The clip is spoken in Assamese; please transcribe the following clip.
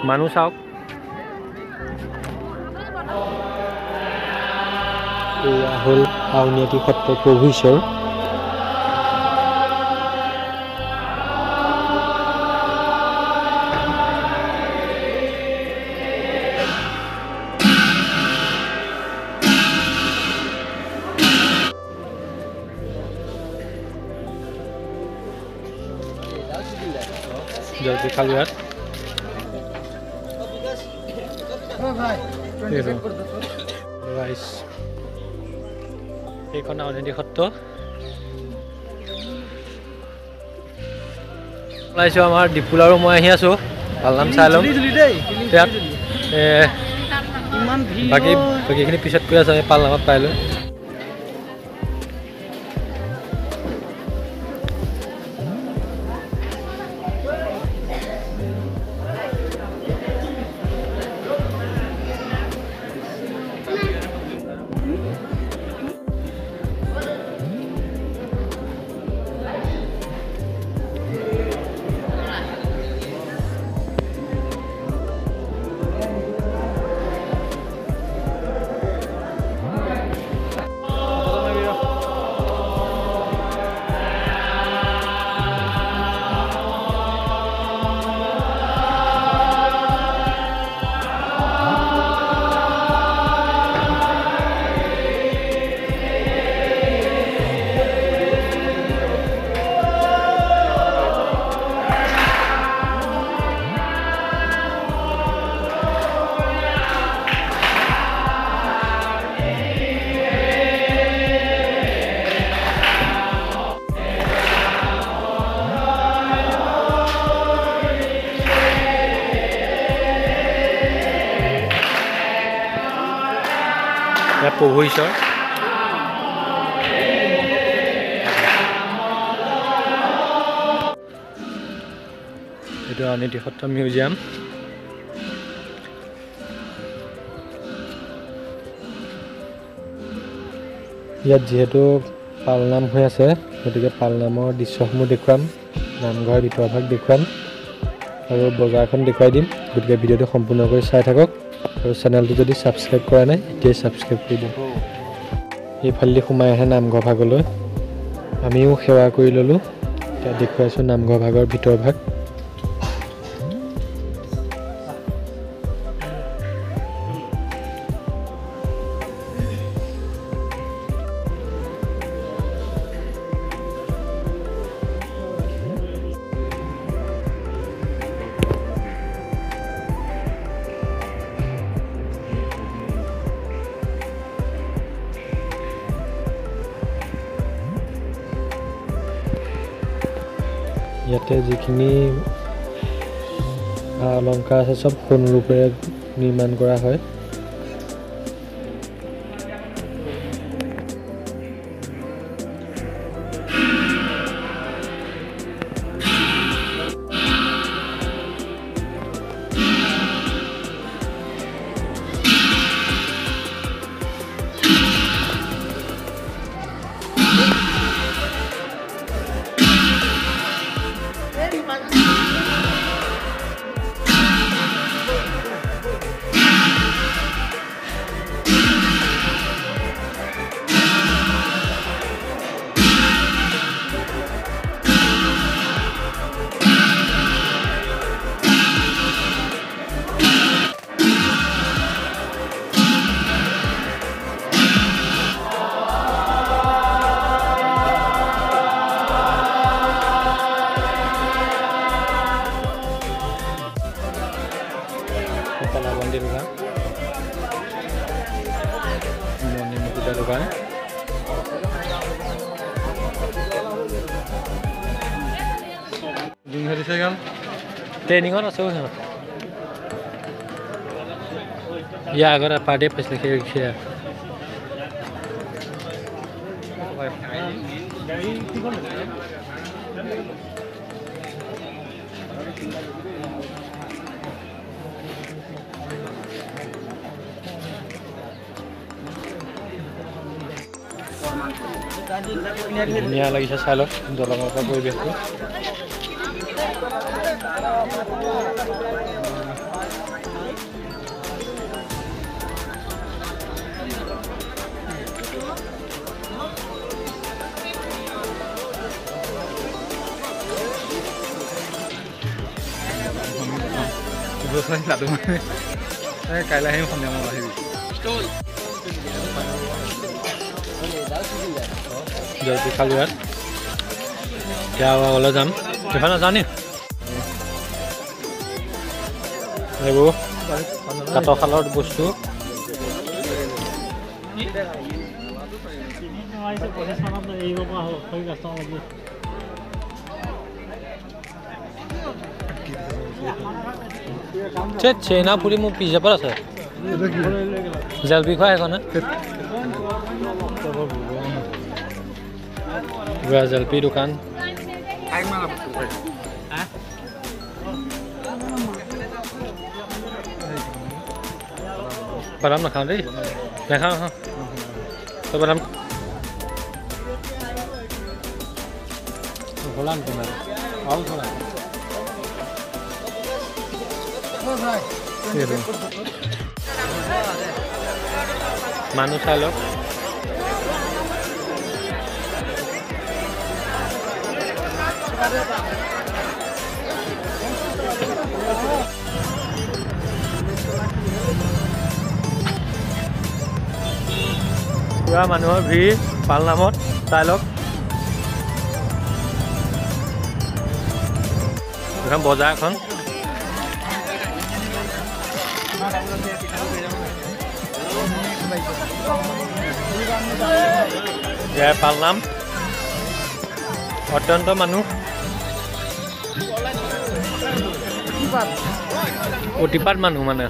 মানুহ চাওক এয়া হ'ল আউনীআটী সত্ৰৰ প্ৰভু ঈশ্বৰ जल्दी खा लो यार गाइस এইখন আউনীআটী সত্ৰ ওলাইছো আমাৰ ডিপুল আৰু মই আহি আছো পালনাম চাই লম বাকীখিনি পিছত কৈ আছো পালনামত পাই লৈ প্ৰভু ঈশ্বৰ এইটো আউনীআটী সত্ৰ মিউজিয়াম ইয়াত যিহেতু পালনাম হৈ আছে গতিকে পালনামৰ দৃশ্যসমূহ দেখুৱাম নামঘৰৰ ভিতৰভাগ দেখুৱাম আৰু বজাৰখন দেখুৱাই দিম গতিকে ভিডিঅ'টো সম্পূৰ্ণকৈ চাই থাকক আৰু চেনেলটো যদি ছাবস্ক্ৰাইব কৰা নাই এতিয়াই ছাবস্ক্ৰাইব কৰি দিম এইফালেদি সোমাই আহে নামঘৰ ভাগলৈ আমিও সেৱা কৰি ল'লোঁ এতিয়া দেখুৱাইছোঁ নামঘৰ ভাগৰ ভিতৰ ভাগ ইয়াতে যিখিনি অলংকাৰ আছে সব সোণ ৰূপেৰে নিৰ্মাণ কৰা হয় कलाबंदी दुकान मुकुटा दुकान ट्रेनिंग या अगर पार्टी फैसले खेल ধুনীয়া লাগিছে চাই লওক দলঙৰ পৰা পৰিৱেশটো লাডু কাইলৈ আহিম সন্ধিয়া মই আহিবি জলপি খালোঁ ইয়াত এতিয়া আগলৈ যাম সেইখন নাজানি এইবোৰ কাঠৰ শালৰ বস্তু চেনা পুৰি মোৰ পিজ্জা পৰা আছে জলপি খোৱা সেইখন জলপি দোকান বাদাম নাখাওঁ দেই নাখাওঁ তই বাদাম খোলান তোমাৰ ভাল খোলা মানুহ চাই লওক পুৰা মানুহৰ ভিৰ পালনামত চাই লওক এখন বজাৰ এখন ইয়াৰ পালনাম অত্যন্ত মানুহ অতিপাত মানুহ মানে